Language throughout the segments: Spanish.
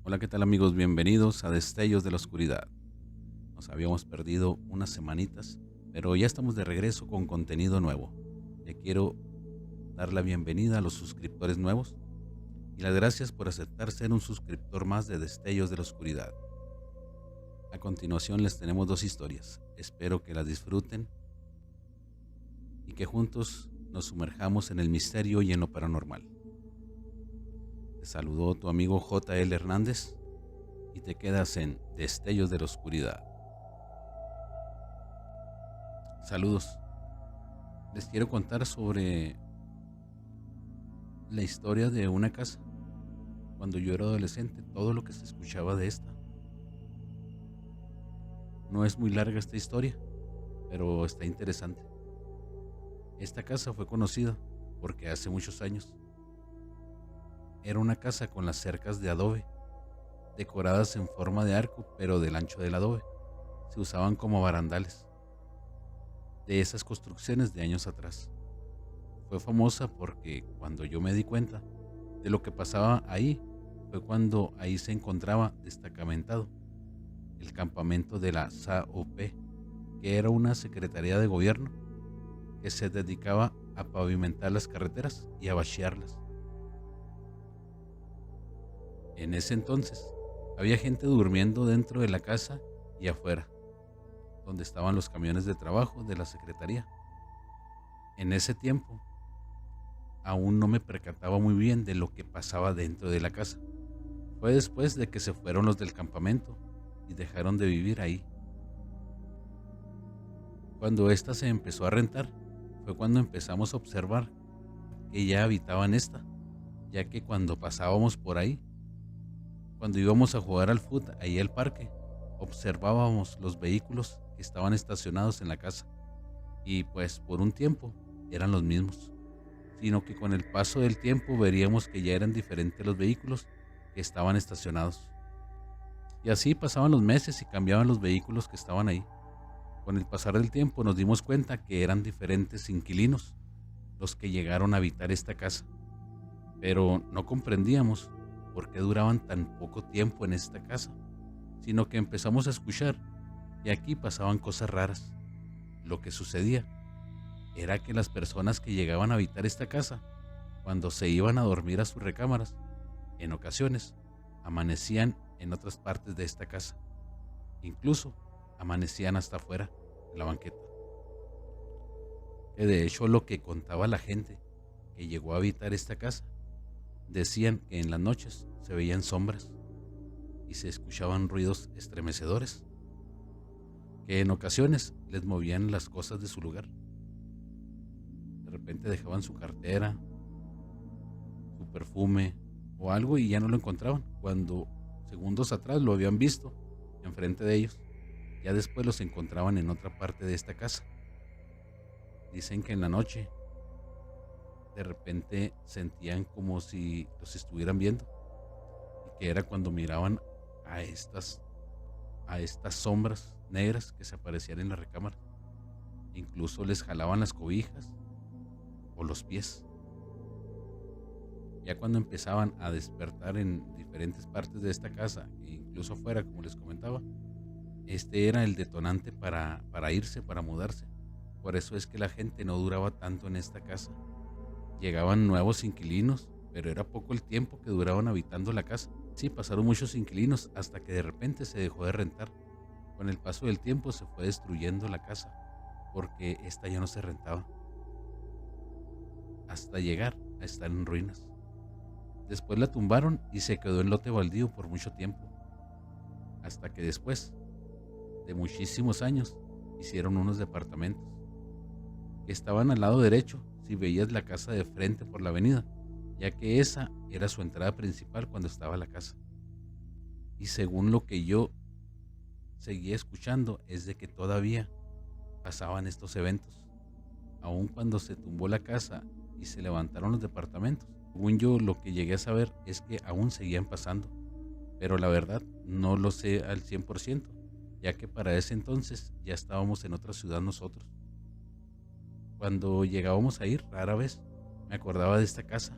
Hola, ¿qué tal amigos? Bienvenidos a Destellos de la Oscuridad. Nos habíamos perdido unas semanitas, pero ya estamos de regreso con contenido nuevo. Le quiero dar la bienvenida a los suscriptores nuevos y las gracias por aceptar ser un suscriptor más de Destellos de la Oscuridad. A continuación les tenemos dos historias. Espero que las disfruten y que juntos nos sumerjamos en el misterio y en lo paranormal. Te saludó tu amigo J.L. Hernández y te quedas en Destellos de la Oscuridad. Saludos. Les quiero contar sobre la historia de una casa. Cuando yo era adolescente, todo lo que se escuchaba de esta. No es muy larga esta historia, pero está interesante. Esta casa fue conocida porque hace muchos años era una casa con las cercas de adobe, decoradas en forma de arco, pero del ancho del adobe. Se usaban como barandales de esas construcciones de años atrás. Fue famosa porque cuando yo me di cuenta de lo que pasaba ahí, fue cuando ahí se encontraba destacamentado el campamento de la SAOP, que era una secretaría de gobierno que se dedicaba a pavimentar las carreteras y a bachearlas. En ese entonces, había gente durmiendo dentro de la casa y afuera, donde estaban los camiones de trabajo de la secretaría. En ese tiempo, aún no me percataba muy bien de lo que pasaba dentro de la casa. Fue después de que se fueron los del campamento y dejaron de vivir ahí. Cuando ésta se empezó a rentar, fue cuando empezamos a observar que ya habitaban esta, ya que cuando pasábamos por ahí, cuando íbamos a jugar al fútbol ahí al parque, observábamos los vehículos que estaban estacionados en la casa y pues por un tiempo eran los mismos, sino que con el paso del tiempo veríamos que ya eran diferentes los vehículos que estaban estacionados. Y así pasaban los meses y cambiaban los vehículos que estaban ahí. Con el pasar del tiempo nos dimos cuenta que eran diferentes inquilinos los que llegaron a habitar esta casa, pero no comprendíamos por qué duraban tan poco tiempo en esta casa, sino que empezamos a escuchar que aquí pasaban cosas raras. Lo que sucedía era que las personas que llegaban a habitar esta casa, cuando se iban a dormir a sus recámaras, en ocasiones amanecían en otras partes de esta casa, incluso amanecían hasta afuera, en la banqueta. Que de hecho lo que contaba la gente que llegó a habitar esta casa, decían que en las noches se veían sombras y se escuchaban ruidos estremecedores, que en ocasiones les movían las cosas de su lugar. De repente dejaban su cartera, su perfume o algo y ya no lo encontraban, cuando segundos atrás lo habían visto enfrente de ellos. Ya después los encontraban en otra parte de esta casa. Dicen que en la noche de repente sentían como si los estuvieran viendo y que era cuando miraban a estas sombras negras que se aparecían en la recámara. Incluso les jalaban las cobijas o los pies. Ya cuando empezaban a despertar en diferentes partes de esta casa e incluso afuera, como les comentaba, este era el detonante para irse, para mudarse. Por eso es que la gente no duraba tanto en esta casa. Llegaban nuevos inquilinos, pero era poco el tiempo que duraban habitando la casa. Sí, pasaron muchos inquilinos hasta que de repente se dejó de rentar. Con el paso del tiempo se fue destruyendo la casa, porque esta ya no se rentaba, hasta llegar a estar en ruinas. Después la tumbaron y se quedó en lote baldío por mucho tiempo, hasta que después de muchísimos años hicieron unos departamentos que estaban al lado derecho si veías la casa de frente por la avenida, ya que esa era su entrada principal cuando estaba la casa. Y según lo que yo seguía escuchando es de que todavía pasaban estos eventos, aun cuando se tumbó la casa y se levantaron los departamentos. Según yo, lo que llegué a saber es que aún seguían pasando, pero la verdad no lo sé al 100%, ya que para ese entonces ya estábamos en otra ciudad nosotros. Cuando llegábamos a ir, rara vez me acordaba de esta casa,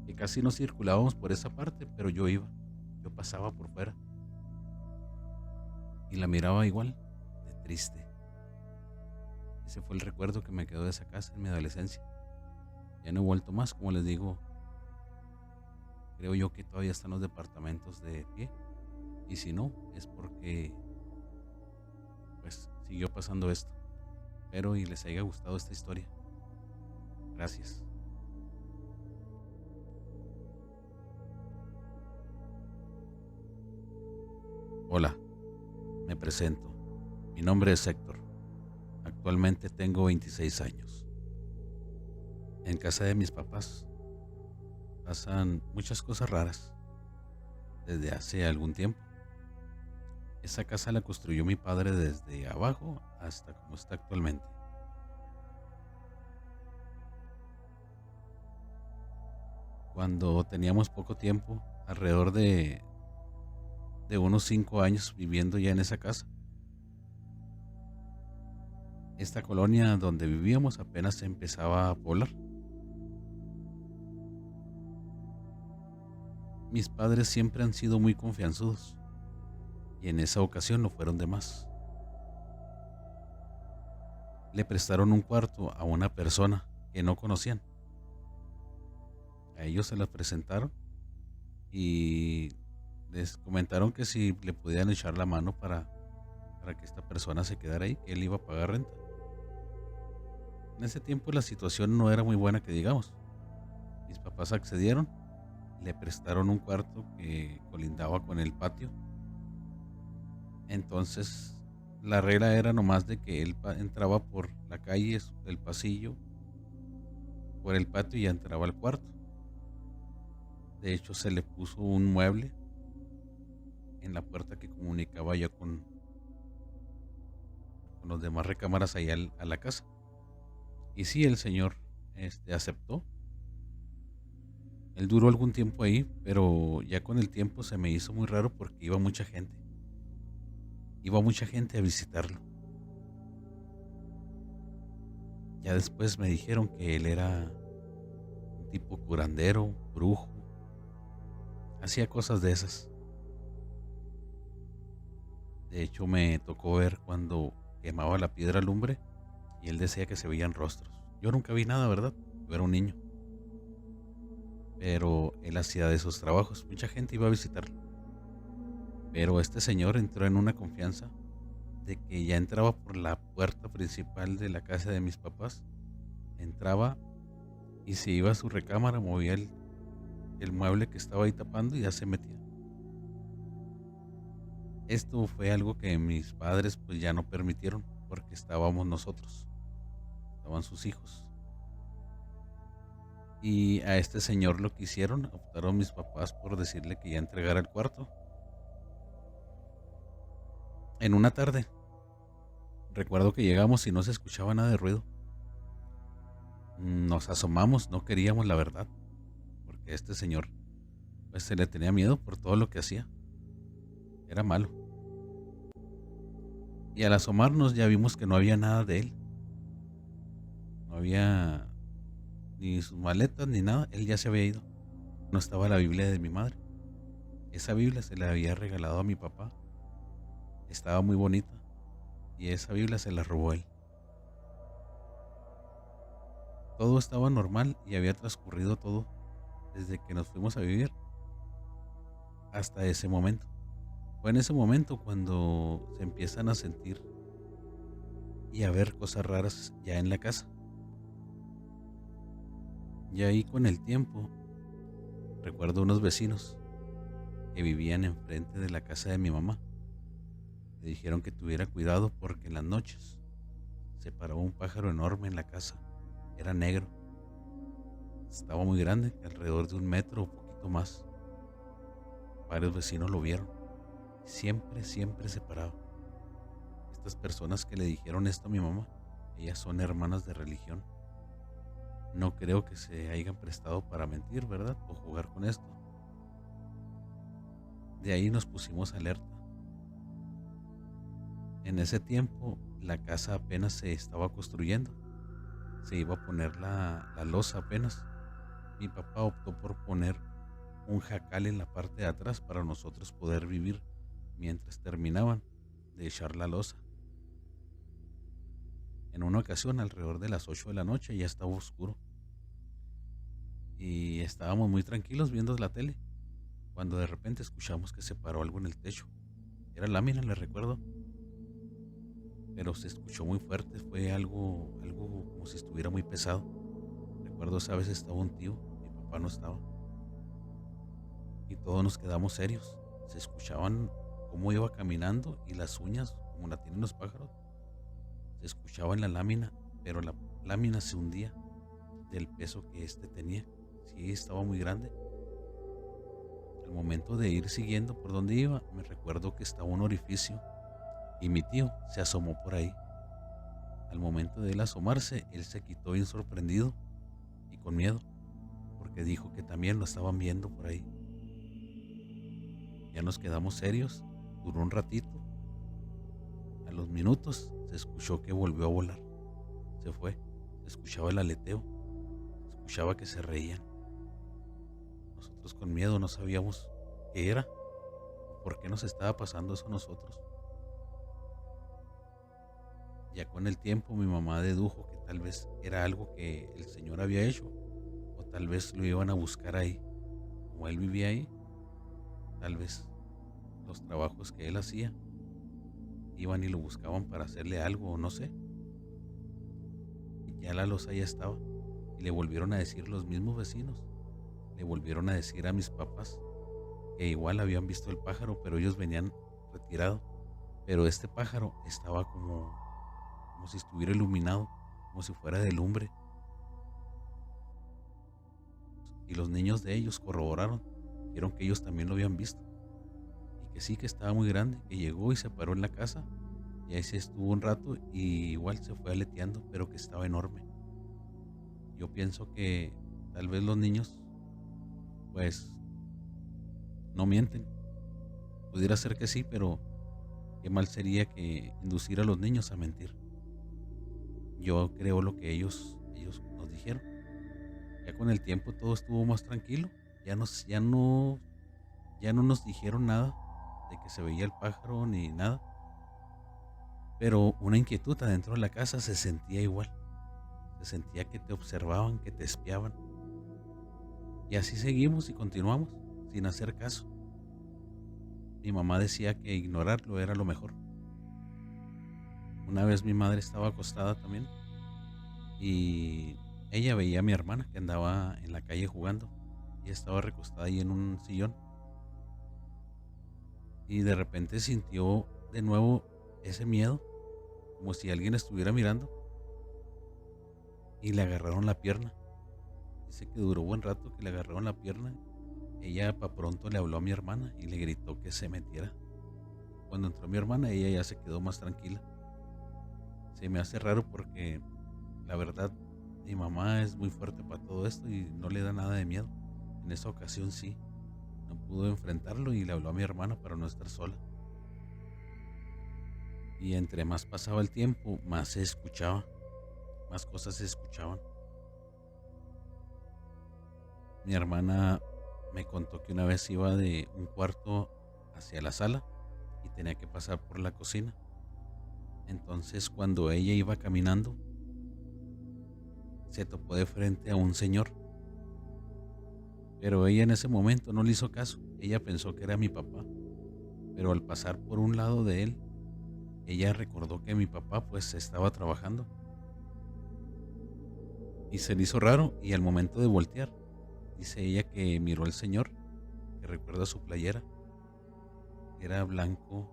que casi no circulábamos por esa parte, pero yo iba. yo pasaba por fuera y la miraba igual, de triste. Ese fue el recuerdo que me quedó de esa casa en mi adolescencia. Ya no he vuelto más, como les digo, creo yo que todavía están los departamentos de pie. Y si no, es porque pues siguió pasando esto. Espero y les haya gustado esta historia. Gracias. Hola, me presento. Mi nombre es Héctor. Actualmente tengo 26 años. En casa de mis papás pasan muchas cosas raras desde hace algún tiempo. Esa casa la construyó mi padre desde abajo hasta como está actualmente. Cuando teníamos poco tiempo, alrededor de unos 5 años viviendo ya en esa casa, esta colonia donde vivíamos apenas se empezaba a poblar. Mis padres siempre han sido muy confianzudos y en esa ocasión no fueron de más. Le prestaron un cuarto a una persona que no conocían. A ellos se la presentaron y les comentaron que si le podían echar la mano para que esta persona se quedara ahí, que él iba a pagar renta. En ese tiempo la situación no era muy buena que digamos. Mis papás accedieron, le prestaron un cuarto que colindaba con el patio. Entonces la regla era nomás de que él entraba por la calle, el pasillo, por el patio y ya entraba al cuarto. De hecho se le puso un mueble en la puerta que comunicaba ya con los demás recámaras ahí a la casa. Y sí, el señor aceptó. Él duró algún tiempo ahí, pero ya con el tiempo se me hizo muy raro porque iba mucha gente. Iba mucha gente a visitarlo. Ya después me dijeron que él era un tipo curandero, brujo. Hacía cosas de esas. De hecho, me tocó ver cuando quemaba la piedra lumbre y él decía que se veían rostros. Yo nunca vi nada, ¿verdad? Yo era un niño. Pero él hacía de esos trabajos. Mucha gente iba a visitarlo. Pero este señor entró en una confianza de que ya entraba por la puerta principal de la casa de mis papás. Entraba y se iba a su recámara, movía el mueble que estaba ahí tapando y ya se metía. Esto fue algo que mis padres pues ya no permitieron porque estábamos nosotros, estaban sus hijos. Y a este señor lo que hicieron, optaron mis papás por decirle que ya entregara el cuarto. En una tarde, recuerdo que llegamos y no se escuchaba nada de ruido. Nos asomamos, no queríamos la verdad, porque este señor pues se le tenía miedo por todo lo que hacía. Era malo. Y al asomarnos ya vimos que no había nada de él. No había ni sus maletas ni nada. Él ya se había ido. No estaba la Biblia de mi madre. Esa Biblia se la había regalado a mi papá. Estaba muy bonita. Y esa Biblia se la robó él. Todo estaba normal y había transcurrido todo desde que nos fuimos a vivir hasta ese momento. Fue en ese momento cuando se empiezan a sentir y a ver cosas raras ya en la casa. Y ahí con el tiempo, recuerdo unos vecinos que vivían enfrente de la casa de mi mamá. Le dijeron que tuviera cuidado porque en las noches se paraba un pájaro enorme en la casa. Era negro. Estaba muy grande, alrededor de 1 metro o poquito más. Varios vecinos lo vieron. Siempre se paraba. Estas personas que le dijeron esto a mi mamá, ellas son hermanas de religión. No creo que se hayan prestado para mentir, ¿verdad? O jugar con esto. De ahí nos pusimos alerta. En ese tiempo la casa apenas se estaba construyendo. Se iba a poner la losa apenas. Mi papá optó por poner un jacal en la parte de atrás para nosotros poder vivir mientras terminaban de echar la loza. En una ocasión, alrededor de las 8 de la noche, ya estaba oscuro y estábamos muy tranquilos viendo la tele, cuando de repente escuchamos que se paró algo en el techo. Era lámina, le recuerdo, pero se escuchó muy fuerte, fue algo como si estuviera muy pesado. Recuerdo esa vez estaba un tío, mi papá no estaba, y todos nos quedamos serios. Se escuchaban cómo iba caminando y las uñas, como la tienen los pájaros, se escuchaba en la lámina, pero la lámina se hundía del peso que este tenía. Sí, estaba muy grande. Al momento de ir siguiendo por donde iba, me recuerdo que estaba un orificio y mi tío se asomó por ahí. Al momento de él asomarse, él se quitó bien sorprendido y con miedo, porque dijo que también lo estaban viendo por ahí. Ya nos quedamos serios, duró un ratito. A los minutos se escuchó que volvió a volar. Se fue, se escuchaba el aleteo, se escuchaba que se reían. Nosotros con miedo no sabíamos qué era, por qué nos estaba pasando eso a nosotros. Ya con el tiempo mi mamá dedujo que tal vez era algo que el señor había hecho, o tal vez lo iban a buscar ahí. Como él vivía ahí, tal vez los trabajos que él hacía iban y lo buscaban para hacerle algo o no sé. Y ya la losa ya estaba y le volvieron a decir los mismos vecinos, le volvieron a decir a mis papás que igual habían visto el pájaro, pero ellos venían retirado. Pero este pájaro estaba como si estuviera iluminado, como si fuera de lumbre. Y los niños de ellos corroboraron, dijeron que ellos también lo habían visto. Y que sí, que estaba muy grande, que llegó y se paró en la casa. Y ahí se estuvo un rato y igual se fue aleteando, pero que estaba enorme. Yo pienso que tal vez los niños, pues, no mienten. Pudiera ser que sí, pero qué mal sería que inducir a los niños a mentir. Yo creo lo que ellos nos dijeron. Ya con el tiempo todo estuvo más tranquilo. Ya no nos dijeron nada de que se veía el pájaro ni nada. Pero una inquietud adentro de la casa se sentía igual. Se sentía que te observaban, que te espiaban. Y así seguimos y continuamos, sin hacer caso. Mi mamá decía que ignorarlo era lo mejor. Una vez mi madre estaba acostada también y ella veía a mi hermana que andaba en la calle jugando. Ella estaba recostada ahí en un sillón y de repente sintió de nuevo ese miedo, como si alguien estuviera mirando, y le agarraron la pierna. Dice que duró buen rato que le agarraron la pierna. Ella pa' pronto le habló a mi hermana y le gritó que se metiera. Cuando entró mi hermana, ella ya se quedó más tranquila. Se me hace raro porque la verdad mi mamá es muy fuerte para todo esto y no le da nada de miedo. En esa ocasión sí, no pudo enfrentarlo y le habló a mi hermana para no estar sola. Y entre más pasaba el tiempo, más se escuchaba, más cosas se escuchaban. Mi hermana me contó que una vez iba de un cuarto hacia la sala y tenía que pasar por la cocina. Entonces cuando ella iba caminando, se topó de frente a un señor. Pero ella en ese momento no le hizo caso. Ella pensó que era mi papá. Pero al pasar por un lado de él, ella recordó que mi papá pues estaba trabajando. Y se le hizo raro y al momento de voltear, dice ella que miró al señor, que recuerda su playera. Era blanco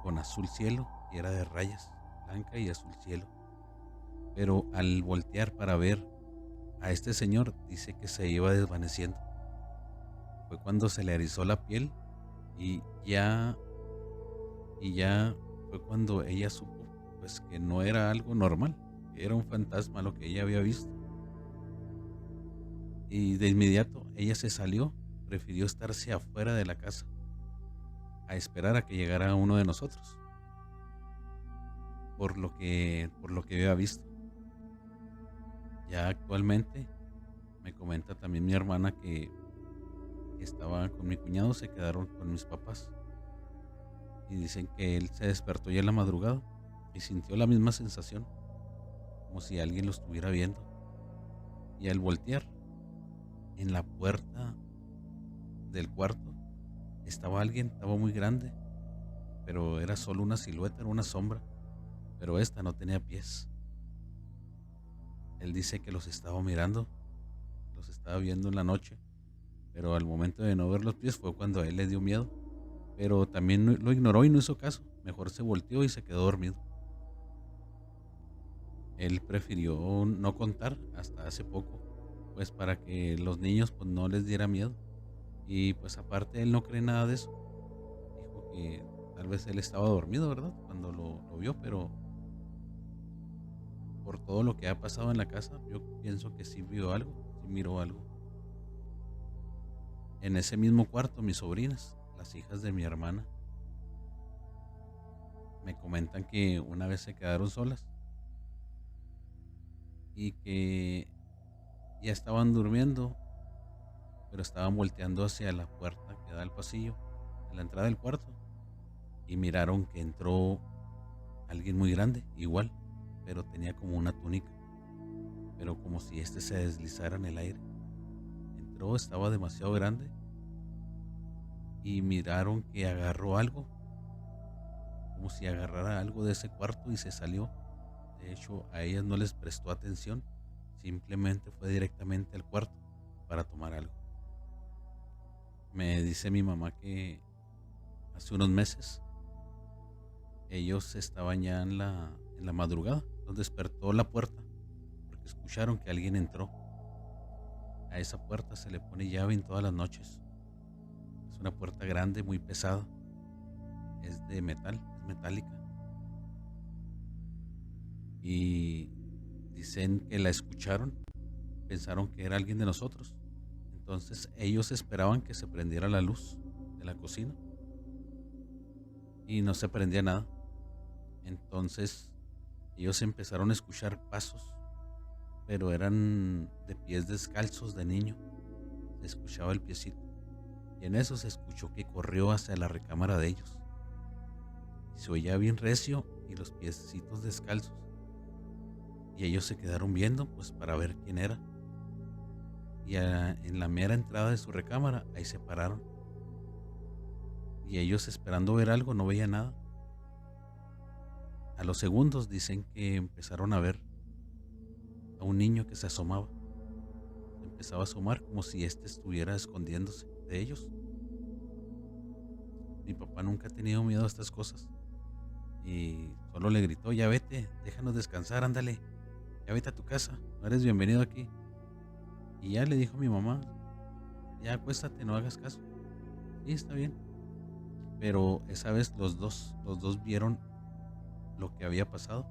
con azul cielo y era de rayas, blanca y azul cielo. Pero al voltear para ver a este señor, dice que se iba desvaneciendo. Fue cuando se le erizó la piel y ya fue cuando ella supo pues que no era algo normal, que era un fantasma lo que ella había visto. Y de inmediato ella se salió, prefirió estarse afuera de la casa a esperar a que llegara uno de nosotros, por lo que había visto. Ya actualmente me comenta también mi hermana que estaba con mi cuñado se quedaron con mis papás y dicen que él se despertó ya en la madrugada y sintió la misma sensación, como si alguien lo estuviera viendo. Y al voltear, en la puerta del cuarto estaba alguien, estaba muy grande, pero era solo una silueta, era una sombra, pero esta no tenía pies. Él dice que los estaba mirando, los estaba viendo en la noche, pero al momento de no ver los pies fue cuando a él le dio miedo, pero también lo ignoró y no hizo caso, mejor se volteó y se quedó dormido. Él prefirió no contar hasta hace poco, pues para que los niños pues no les diera miedo. Y pues aparte él no cree nada de eso. Dijo que tal vez él estaba dormido, ¿verdad? Cuando lo vio, pero por todo lo que ha pasado en la casa, yo pienso que sí vio algo, sí miró algo. En ese mismo cuarto, mis sobrinas, las hijas de mi hermana, me comentan que una vez se quedaron solas y que ya estaban durmiendo, pero estaban volteando hacia la puerta que da al pasillo, a la entrada del cuarto, y miraron que entró alguien muy grande, igual, pero tenía como una túnica, pero como si este se deslizara en el aire. Entró, estaba demasiado grande y miraron que agarró algo, como si agarrara algo de ese cuarto y se salió. De hecho, a ellas no les prestó atención, simplemente fue directamente al cuarto para tomar algo. Me dice mi mamá que hace unos meses ellos estaban ya en la madrugada, nos despertó la puerta porque escucharon que alguien entró. A esa puerta se le pone llave en todas las noches. Es una puerta grande, muy pesada, es de metal, es metálica. Y dicen que la escucharon, pensaron que era alguien de nosotros. Entonces ellos esperaban que se prendiera la luz de la cocina y no se prendía nada. Entonces ellos empezaron a escuchar pasos, pero eran de pies descalzos de niño. Se escuchaba el piecito y en eso se escuchó que corrió hacia la recámara de ellos. Y se oía bien recio y los piecitos descalzos. Y ellos se quedaron viendo pues para ver quién era. Y en la mera entrada de su recámara ahí se pararon. Y ellos esperando ver algo no veían nada. A los segundos dicen que empezaron a ver a un niño que se asomaba. Se empezaba a asomar como si éste estuviera escondiéndose de ellos. Mi papá nunca ha tenido miedo a estas cosas y solo le gritó: ya vete, déjanos descansar, ándale, ya vete a tu casa, no eres bienvenido aquí. Y ya le dijo a mi mamá: ya acuéstate, no hagas caso. Sí, está bien. Pero esa vez los dos vieron lo que había pasado,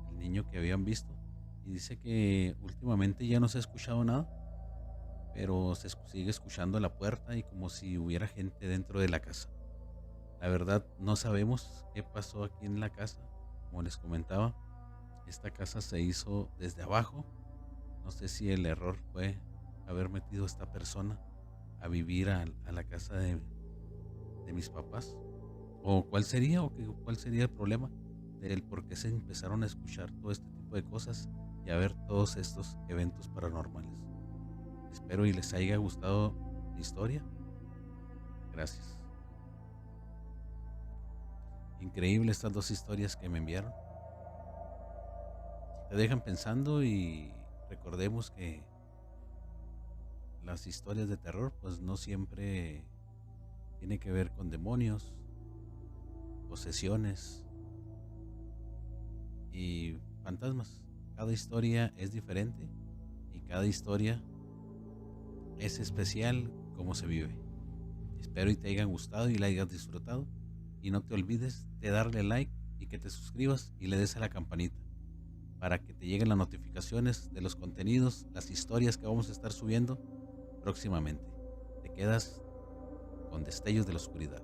el niño que habían visto. Y dice que últimamente ya no se ha escuchado nada, pero se sigue escuchando la puerta y como si hubiera gente dentro de la casa. La verdad no sabemos qué pasó aquí en la casa. Como les comentaba, esta casa se hizo desde abajo. No sé si el error fue haber metido a esta persona a vivir a la casa de mis papás, o cuál sería el problema del por qué se empezaron a escuchar todo este tipo de cosas y a ver todos estos eventos paranormales. Espero y les haya gustado la historia. Gracias. Increíble estas dos historias que me enviaron. Te dejan pensando y recordemos que las historias de terror pues no siempre tiene que ver con demonios, posesiones y fantasmas. Cada historia es diferente y cada historia es especial como se vive. Espero y te hayan gustado y la hayas disfrutado. Y no te olvides de darle like y que te suscribas y le des a la campanita para que te lleguen las notificaciones de los contenidos, las historias que vamos a estar subiendo próximamente. Te quedas con Destellos de la Oscuridad.